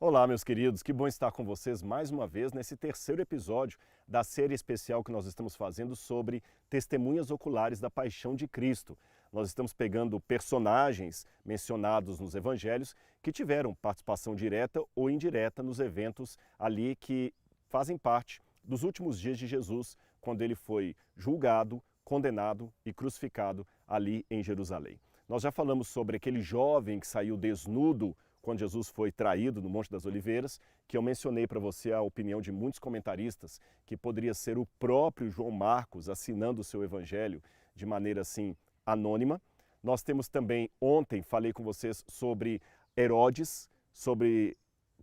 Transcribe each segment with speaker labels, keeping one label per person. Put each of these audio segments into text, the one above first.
Speaker 1: Olá, meus queridos, que bom estar com vocês mais uma vez nesse terceiro episódio da série especial que nós estamos fazendo sobre testemunhas oculares da paixão de Cristo. Nós estamos pegando personagens mencionados nos evangelhos que tiveram participação direta ou indireta nos eventos ali que fazem parte dos últimos dias de Jesus, quando ele foi julgado, condenado e crucificado ali em Jerusalém. Nós já falamos sobre aquele jovem que saiu desnudo quando Jesus foi traído no Monte das Oliveiras, que eu mencionei para você a opinião de muitos comentaristas, que poderia ser o próprio João Marcos assinando o seu evangelho de maneira assim anônima. Nós temos também, ontem falei com vocês sobre Herodes, sobre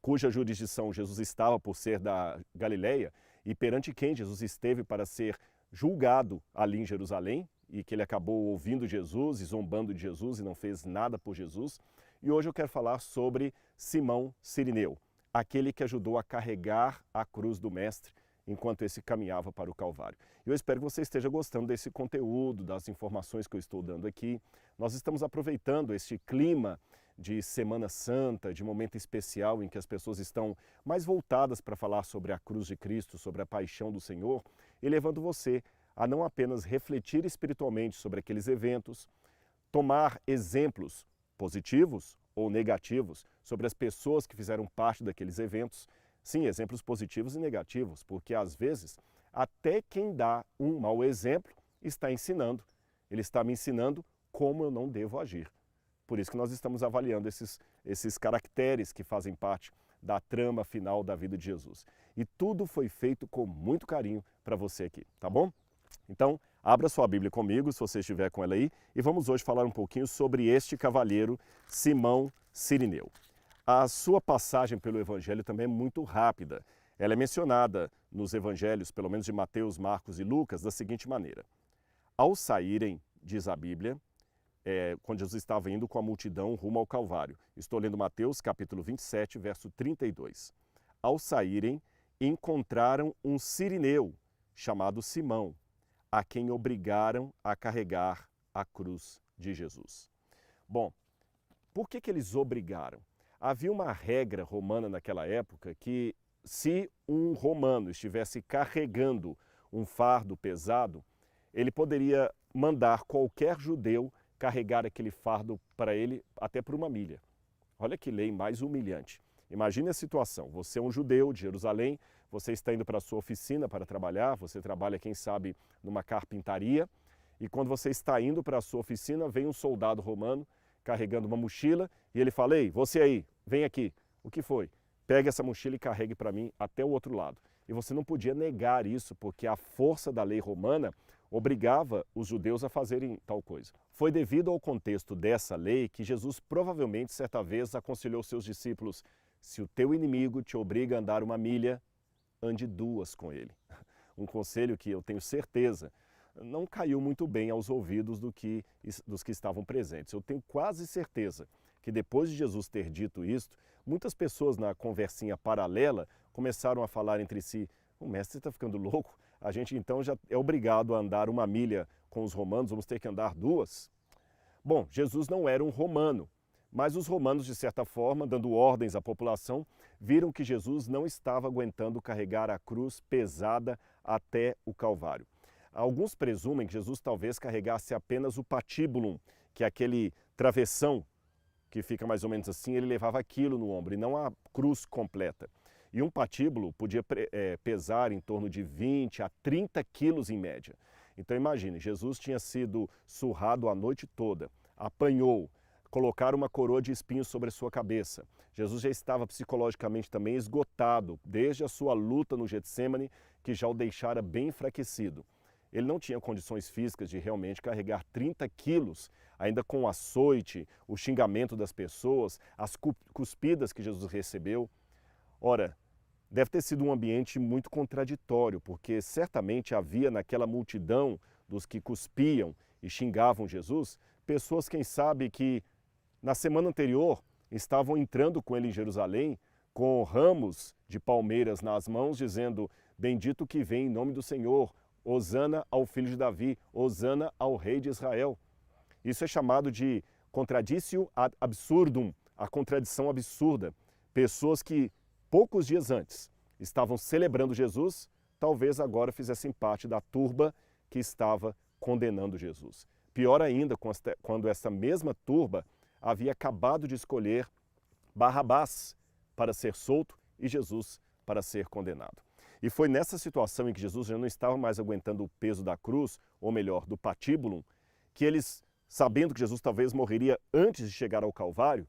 Speaker 1: cuja jurisdição Jesus estava por ser da Galileia, e perante quem Jesus esteve para ser julgado ali em Jerusalém, e que ele acabou ouvindo Jesus e zombando de Jesus e não fez nada por Jesus. E hoje eu quero falar sobre Simão Cirineu, aquele que ajudou a carregar a cruz do Mestre enquanto esse caminhava para o Calvário. Eu espero que você esteja gostando desse conteúdo, das informações que eu estou dando aqui. Nós estamos aproveitando este clima de Semana Santa, de momento especial em que as pessoas estão mais voltadas para falar sobre a cruz de Cristo, sobre a paixão do Senhor, e levando você a não apenas refletir espiritualmente sobre aqueles eventos, tomar exemplos positivos ou negativos sobre as pessoas que fizeram parte daqueles eventos. Sim, exemplos positivos e negativos, porque às vezes até quem dá um mau exemplo está ensinando. Ele está me ensinando como eu não devo agir. Por isso que nós estamos avaliando esses caracteres que fazem parte da trama final da vida de Jesus. E tudo foi feito com muito carinho para você aqui, tá bom? Então, abra sua Bíblia comigo, se você estiver com ela aí, e vamos hoje falar um pouquinho sobre este cavalheiro, Simão Cirineu. A sua passagem pelo Evangelho também é muito rápida. Ela é mencionada nos Evangelhos, pelo menos de Mateus, Marcos e Lucas, da seguinte maneira. Ao saírem, diz a Bíblia, quando Jesus estava indo com a multidão rumo ao Calvário. Estou lendo Mateus, capítulo 27, verso 32. Ao saírem, encontraram um cirineu, chamado Simão, a quem obrigaram a carregar a cruz de Jesus. Bom, por que eles obrigaram? Havia uma regra romana naquela época que se um romano estivesse carregando um fardo pesado, ele poderia mandar qualquer judeu carregar aquele fardo para ele até por uma milha. Olha que lei mais humilhante. Imagine a situação, você é um judeu de Jerusalém, você está indo para a sua oficina para trabalhar, você trabalha, quem sabe, numa carpintaria, e quando você está indo para a sua oficina, vem um soldado romano carregando uma mochila, e ele fala, ei, você aí, vem aqui. O que foi? Pegue essa mochila e carregue para mim até o outro lado. E você não podia negar isso, porque a força da lei romana obrigava os judeus a fazerem tal coisa. Foi devido ao contexto dessa lei que Jesus provavelmente, certa vez, aconselhou seus discípulos, se o teu inimigo te obriga a andar uma milha, ande duas com ele. Um conselho que eu tenho certeza não caiu muito bem aos ouvidos dos que estavam presentes. Eu tenho quase certeza que depois de Jesus ter dito isto, muitas pessoas na conversinha paralela começaram a falar entre si, o mestre está ficando louco, a gente então já é obrigado a andar uma milha com os romanos, vamos ter que andar duas? Bom, Jesus não era um romano, mas os romanos, de certa forma, dando ordens à população, viram que Jesus não estava aguentando carregar a cruz pesada até o Calvário. Alguns presumem que Jesus talvez carregasse apenas o patíbulum, que é aquele travessão que fica mais ou menos assim, ele levava aquilo no ombro e não a cruz completa. E um patíbulo podia pesar em torno de 20 a 30 quilos em média. Então imagine, Jesus tinha sido surrado a noite toda, apanhou, colocaram uma coroa de espinhos sobre a sua cabeça. Jesus já estava psicologicamente também esgotado, desde a sua luta no Getsêmani, que já o deixara bem enfraquecido. Ele não tinha condições físicas de realmente carregar 30 quilos, ainda com o açoite, o xingamento das pessoas, as cuspidas que Jesus recebeu. Ora, deve ter sido um ambiente muito contraditório, porque certamente havia naquela multidão dos que cuspiam e xingavam Jesus, pessoas, quem sabe, que na semana anterior estavam entrando com ele em Jerusalém, com ramos de palmeiras nas mãos, dizendo, bendito que vem em nome do Senhor, hosana ao filho de Davi, hosana ao rei de Israel. Isso é chamado de contraditio ad absurdum, a contradição absurda. pessoas que poucos dias antes estavam celebrando Jesus, talvez agora fizessem parte da turba que estava condenando Jesus. Pior ainda, quando essa mesma turba havia acabado de escolher Barrabás para ser solto e Jesus para ser condenado. E foi nessa situação em que Jesus já não estava mais aguentando o peso da cruz, ou melhor, do patíbulo, que eles, sabendo que Jesus talvez morreria antes de chegar ao Calvário,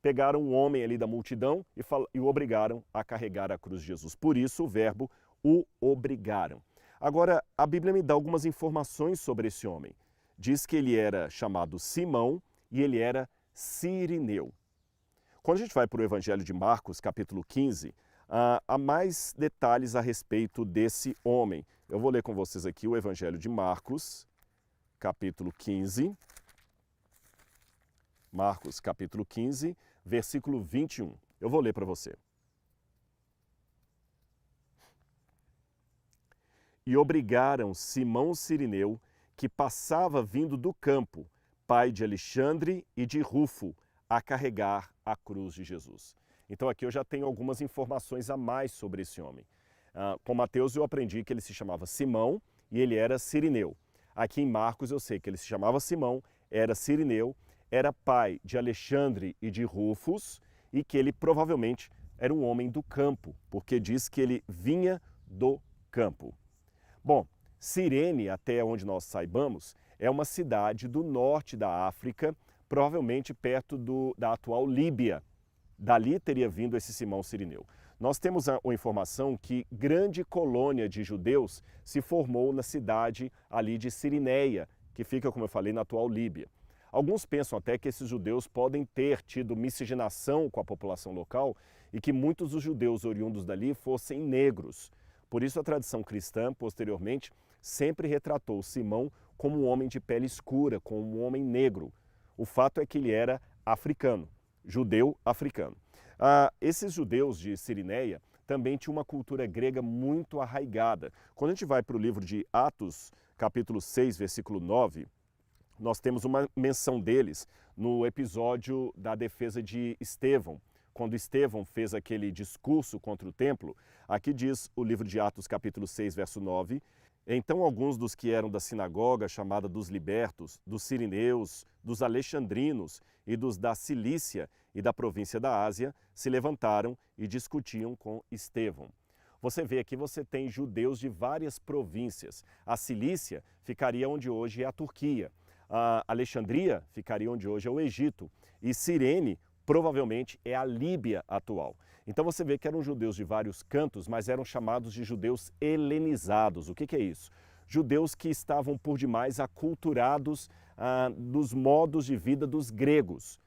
Speaker 1: pegaram um homem ali da multidão e o obrigaram a carregar a cruz de Jesus. Por isso o verbo o obrigaram. Agora, a Bíblia me dá algumas informações sobre esse homem. Diz que ele era chamado Simão e ele era cirineu. Quando a gente vai para o Evangelho de Marcos, capítulo 15, há mais detalhes a respeito desse homem. Eu vou ler com vocês aqui o Evangelho de Marcos, capítulo 15. Marcos, capítulo 15, versículo 21. Eu vou ler para você. E obrigaram Simão Cirineu, que passava vindo do campo, pai de Alexandre e de Rufo, a carregar a cruz de Jesus. Então aqui eu já tenho algumas informações a mais sobre esse homem. Com Mateus eu aprendi que ele se chamava Simão e ele era cirineu. Aqui em Marcos eu sei que ele se chamava Simão, era cirineu, era pai de Alexandre e de Rufus e que ele provavelmente era um homem do campo, porque diz que ele vinha do campo. Bom, Cirene, até onde nós saibamos, é uma cidade do norte da África, provavelmente perto da atual Líbia. Dali teria vindo esse Simão Cirineu. Nós temos a informação que grande colônia de judeus se formou na cidade ali de Cirineia, que fica, como eu falei, na atual Líbia. Alguns pensam até que esses judeus podem ter tido miscigenação com a população local e que muitos dos judeus oriundos dali fossem negros. Por isso a tradição cristã, posteriormente, sempre retratou Simão como um homem de pele escura, como um homem negro. O fato é que ele era africano, judeu africano. Esses judeus de Cirineia também tinham uma cultura grega muito arraigada. Quando a gente vai para o livro de Atos, capítulo 6, versículo 9, nós temos uma menção deles no episódio da defesa de Estevão. Quando Estevão fez aquele discurso contra o templo, aqui diz o livro de Atos, capítulo 6, verso 9, então alguns dos que eram da sinagoga chamada dos libertos, dos sirineus, dos alexandrinos e dos da Cilícia e da província da Ásia se levantaram e discutiam com Estevão. Você vê aqui, você tem judeus de várias províncias. A Cilícia ficaria onde hoje é a Turquia. A Alexandria ficaria onde hoje é o Egito. E Cirene provavelmente é a Líbia atual. Então você vê que eram judeus de vários cantos, mas eram chamados de judeus helenizados. O que é isso? Judeus que estavam por demais aculturados dos modos de vida dos gregos.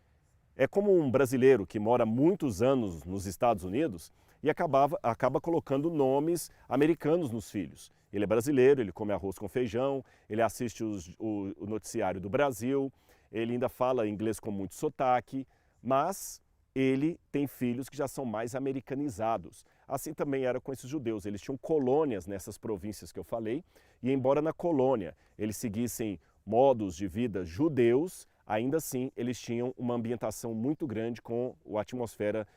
Speaker 1: É como um brasileiro que mora muitos anos nos Estados Unidos e acaba colocando nomes americanos nos filhos. Ele é brasileiro, ele come arroz com feijão, ele assiste o noticiário do Brasil, ele ainda fala inglês com muito sotaque, mas ele tem filhos que já são mais americanizados. Assim também era com esses judeus. Eles tinham colônias nessas províncias que eu falei, e embora na colônia eles seguissem modos de vida judeus, ainda assim eles tinham uma ambientação muito grande com a atmosfera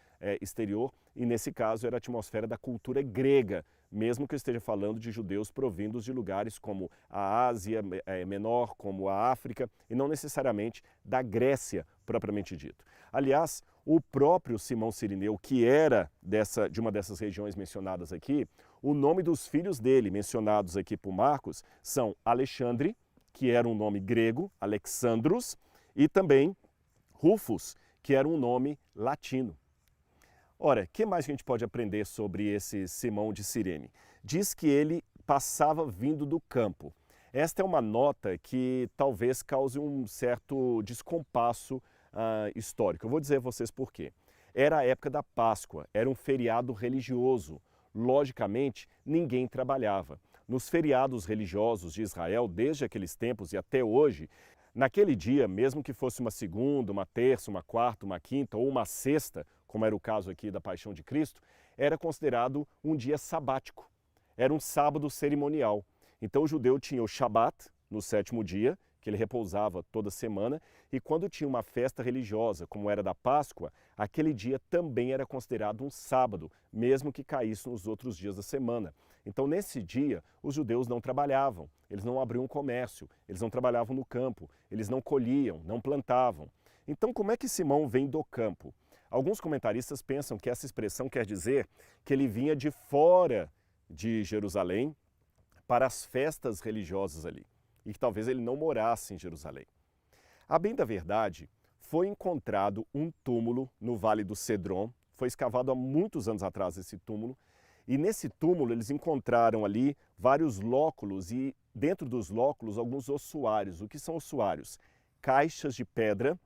Speaker 1: exterior, e nesse caso era a atmosfera da cultura grega, mesmo que eu esteja falando de judeus provindos de lugares como a Ásia Menor, como a África, e não necessariamente da Grécia propriamente dito. Aliás, o próprio Simão Cirineu, que era de uma dessas regiões mencionadas aqui, o nome dos filhos dele, mencionados aqui por Marcos, são Alexandre, que era um nome grego, Alexandros, e também Rufus, que era um nome latino. Ora, o que mais a gente pode aprender sobre esse Simão de Cirene? Diz que ele passava vindo do campo. Esta é uma nota que talvez cause um certo descompasso histórico. Eu vou dizer a vocês por quê. Era a época da Páscoa, era um feriado religioso. Logicamente, ninguém trabalhava. Nos feriados religiosos de Israel, desde aqueles tempos e até hoje, naquele dia, mesmo que fosse uma segunda, uma terça, uma quarta, uma quinta ou uma sexta, como era o caso aqui da Paixão de Cristo, era considerado um dia sabático. Era um sábado cerimonial. Então o judeu tinha o Shabat, no sétimo dia, porque ele repousava toda semana, e quando tinha uma festa religiosa, como era da Páscoa, aquele dia também era considerado um sábado, mesmo que caísse nos outros dias da semana. Então, nesse dia, os judeus não trabalhavam, eles não abriam comércio, eles não trabalhavam no campo, eles não colhiam, não plantavam. Então, como é que Simão vem do campo? Alguns comentaristas pensam que essa expressão quer dizer que ele vinha de fora de Jerusalém para as festas religiosas ali, e que talvez ele não morasse em Jerusalém. A bem da verdade, foi encontrado um túmulo no Vale do Cedron, foi escavado há muitos anos atrás esse túmulo, e nesse túmulo eles encontraram ali vários lóculos e dentro dos lóculos alguns ossuários. O que são ossuários? Caixas de pedra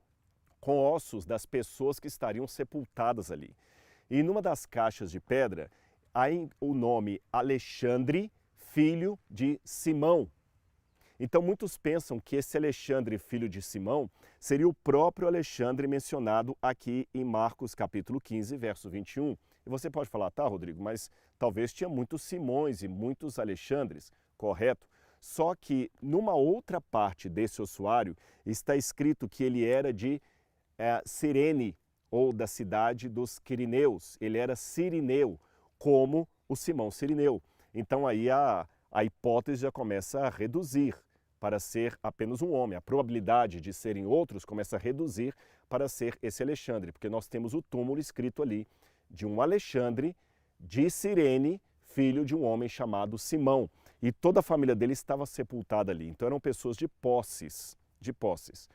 Speaker 1: com ossos das pessoas que estariam sepultadas ali. E numa das caixas de pedra há o nome Alexandre, filho de Simão. Então muitos pensam que esse Alexandre, filho de Simão, seria o próprio Alexandre mencionado aqui em Marcos capítulo 15, verso 21. E você pode falar, tá, Rodrigo, mas talvez tinha muitos Simões e muitos Alexandres, correto? Só que numa outra parte desse ossuário está escrito que ele era de Cirene, ou da cidade dos Quirineus. Ele era sirineu, como o Simão Sirineu. Então aí a hipótese já começa a reduzir para ser apenas um homem. A probabilidade de serem outros começa a reduzir para ser esse Alexandre, porque nós temos o túmulo escrito ali de um Alexandre de Cirene, filho de um homem chamado Simão. E toda a família dele estava sepultada ali. Então eram pessoas de posses, de posses.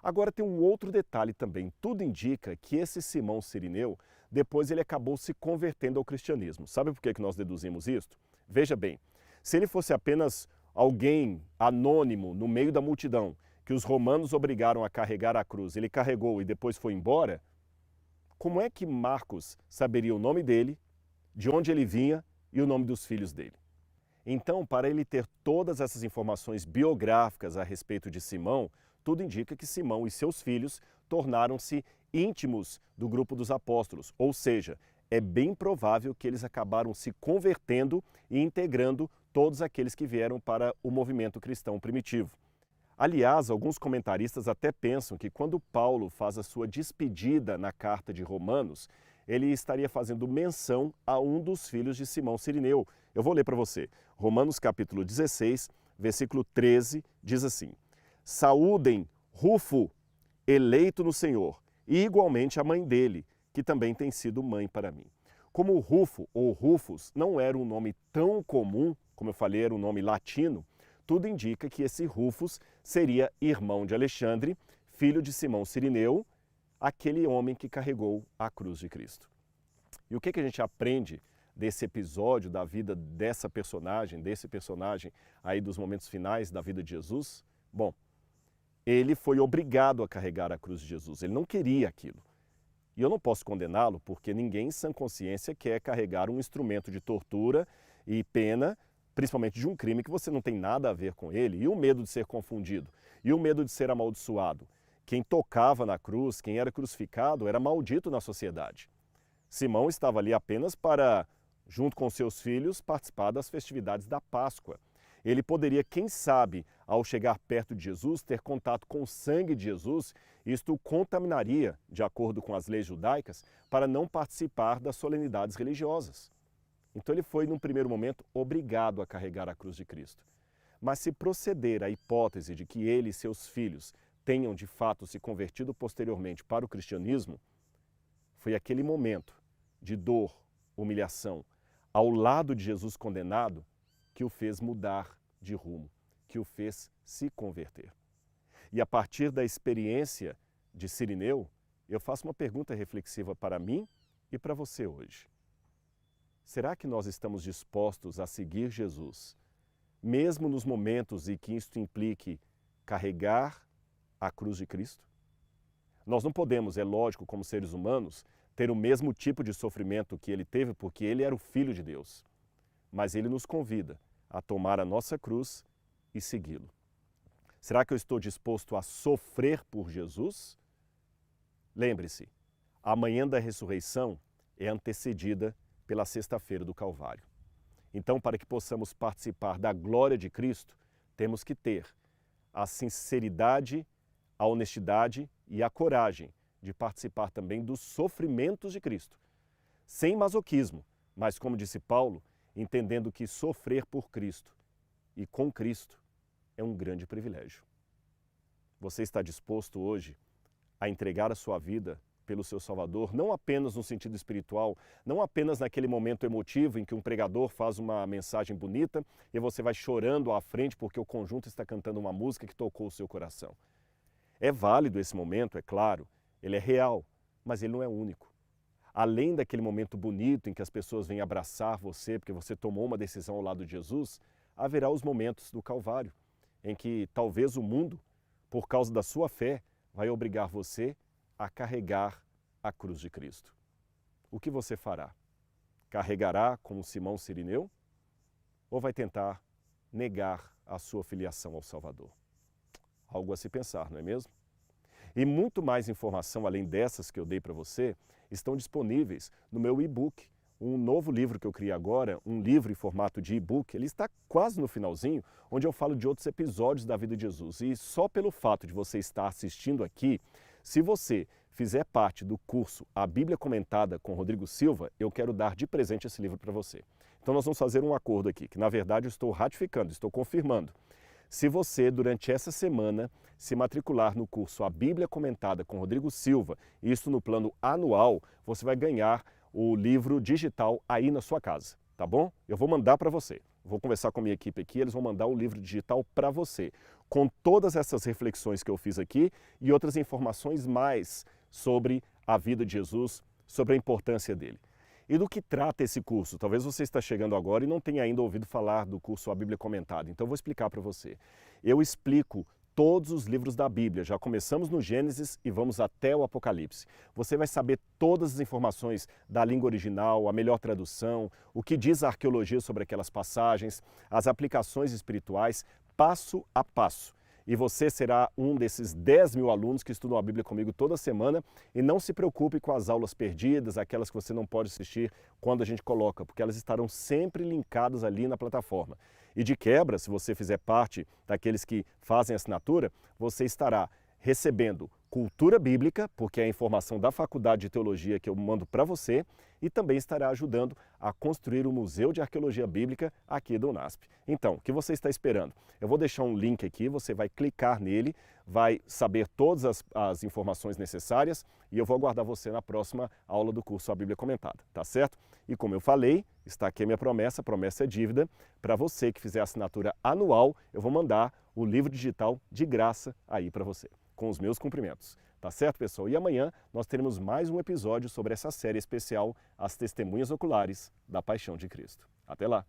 Speaker 1: Agora tem um outro detalhe também. Tudo indica que esse Simão Sirineu, depois ele acabou se convertendo ao cristianismo. Sabe por que nós deduzimos isso? Veja bem, se ele fosse apenas alguém anônimo no meio da multidão, que os romanos obrigaram a carregar a cruz, ele carregou e depois foi embora, como é que Marcos saberia o nome dele, de onde ele vinha e o nome dos filhos dele? Então, para ele ter todas essas informações biográficas a respeito de Simão, tudo indica que Simão e seus filhos tornaram-se íntimos do grupo dos apóstolos, ou seja, é bem provável que eles acabaram se convertendo e integrando todos aqueles que vieram para o movimento cristão primitivo. Aliás, alguns comentaristas até pensam que quando Paulo faz a sua despedida na carta de Romanos, ele estaria fazendo menção a um dos filhos de Simão Sirineu. Eu vou ler para você. Romanos capítulo 16, versículo 13, diz assim: Saúdem Rufo, eleito no Senhor, e igualmente a mãe dele, que também tem sido mãe para mim. Como Rufo ou Rufus não era um nome tão comum, como eu falei, era um nome latino, tudo indica que esse Rufus seria irmão de Alexandre, filho de Simão Sirineu, aquele homem que carregou a cruz de Cristo. E o que a gente aprende desse episódio da vida desse personagem aí dos momentos finais da vida de Jesus? Bom, ele foi obrigado a carregar a cruz de Jesus, ele não queria aquilo. E eu não posso condená-lo porque ninguém em sã consciência quer carregar um instrumento de tortura e pena, principalmente de um crime que você não tem nada a ver com ele, e o medo de ser confundido, e o medo de ser amaldiçoado. Quem tocava na cruz, quem era crucificado, era maldito na sociedade. Simão estava ali apenas para, junto com seus filhos, participar das festividades da Páscoa. Ele poderia, quem sabe, ao chegar perto de Jesus, ter contato com o sangue de Jesus, isto o contaminaria, de acordo com as leis judaicas, para não participar das solenidades religiosas. Então ele foi, num primeiro momento, obrigado a carregar a cruz de Cristo. Mas se proceder à hipótese de que ele e seus filhos tenham de fato se convertido posteriormente para o cristianismo, foi aquele momento de dor, humilhação, ao lado de Jesus condenado, que o fez mudar de rumo, que o fez se converter. E a partir da experiência de Sirineu, eu faço uma pergunta reflexiva para mim e para você hoje. Será que nós estamos dispostos a seguir Jesus, mesmo nos momentos em que isto implique carregar a cruz de Cristo? Nós não podemos, é lógico, como seres humanos, ter o mesmo tipo de sofrimento que ele teve, porque ele era o Filho de Deus. Mas ele nos convida a tomar a nossa cruz e segui-lo. Será que eu estou disposto a sofrer por Jesus? Lembre-se, a manhã da ressurreição é antecedida pela sexta-feira do Calvário. Então, para que possamos participar da glória de Cristo, temos que ter a sinceridade, a honestidade e a coragem de participar também dos sofrimentos de Cristo. Sem masoquismo, mas como disse Paulo, entendendo que sofrer por Cristo e com Cristo é um grande privilégio. Você está disposto hoje a entregar a sua vida pelo seu Salvador, não apenas no sentido espiritual, não apenas naquele momento emotivo em que um pregador faz uma mensagem bonita e você vai chorando à frente porque o conjunto está cantando uma música que tocou o seu coração. É válido esse momento, é claro, ele é real, mas ele não é único. Além daquele momento bonito em que as pessoas vêm abraçar você porque você tomou uma decisão ao lado de Jesus, haverá os momentos do Calvário, em que talvez o mundo, por causa da sua fé, vai obrigar você a carregar a cruz de Cristo. O que você fará? Carregará como Simão Cirineu? Ou vai tentar negar a sua filiação ao Salvador? Algo a se pensar, não é mesmo? E muito mais informação além dessas que eu dei para você estão disponíveis no meu e-book, um novo livro que eu criei agora, um livro em formato de e-book. Ele está quase no finalzinho, onde eu falo de outros episódios da vida de Jesus. E só pelo fato de você estar assistindo aqui, se você fizer parte do curso A Bíblia Comentada com Rodrigo Silva, eu quero dar de presente esse livro para você. Então nós vamos fazer um acordo aqui, que na verdade eu estou ratificando, estou confirmando. Se você, durante essa semana, se matricular no curso A Bíblia Comentada com Rodrigo Silva, isso no plano anual, você vai ganhar o livro digital aí na sua casa, tá bom? Eu vou mandar para você. Vou conversar com a minha equipe aqui, eles vão mandar o livro digital para você, com todas essas reflexões que eu fiz aqui e outras informações mais sobre a vida de Jesus, sobre a importância dele. E do que trata esse curso? Talvez você está chegando agora e não tenha ainda ouvido falar do curso A Bíblia Comentada, então eu vou explicar para você. Eu explico todos os livros da Bíblia, já começamos no Gênesis e vamos até o Apocalipse. Você vai saber todas as informações da língua original, a melhor tradução, o que diz a arqueologia sobre aquelas passagens, as aplicações espirituais, passo a passo. E você será um desses 10 mil alunos que estudam a Bíblia comigo toda semana. E não se preocupe com as aulas perdidas, aquelas que você não pode assistir quando a gente coloca, porque elas estarão sempre linkadas ali na plataforma. E de quebra, se você fizer parte daqueles que fazem assinatura, você estará recebendo cultura bíblica, porque é a informação da Faculdade de Teologia que eu mando para você, e também estará ajudando a construir o Museu de Arqueologia Bíblica aqui do UNASP. Então, o que você está esperando? Eu vou deixar um link aqui, você vai clicar nele, vai saber todas as informações necessárias e eu vou aguardar você na próxima aula do curso A Bíblia Comentada, tá certo? E como eu falei, está aqui a minha promessa é dívida. Para você que fizer a assinatura anual, eu vou mandar o livro digital de graça aí para você, com os meus cumprimentos. Tá certo, pessoal? E amanhã nós teremos mais um episódio sobre essa série especial, As Testemunhas Oculares da Paixão de Cristo. Até lá!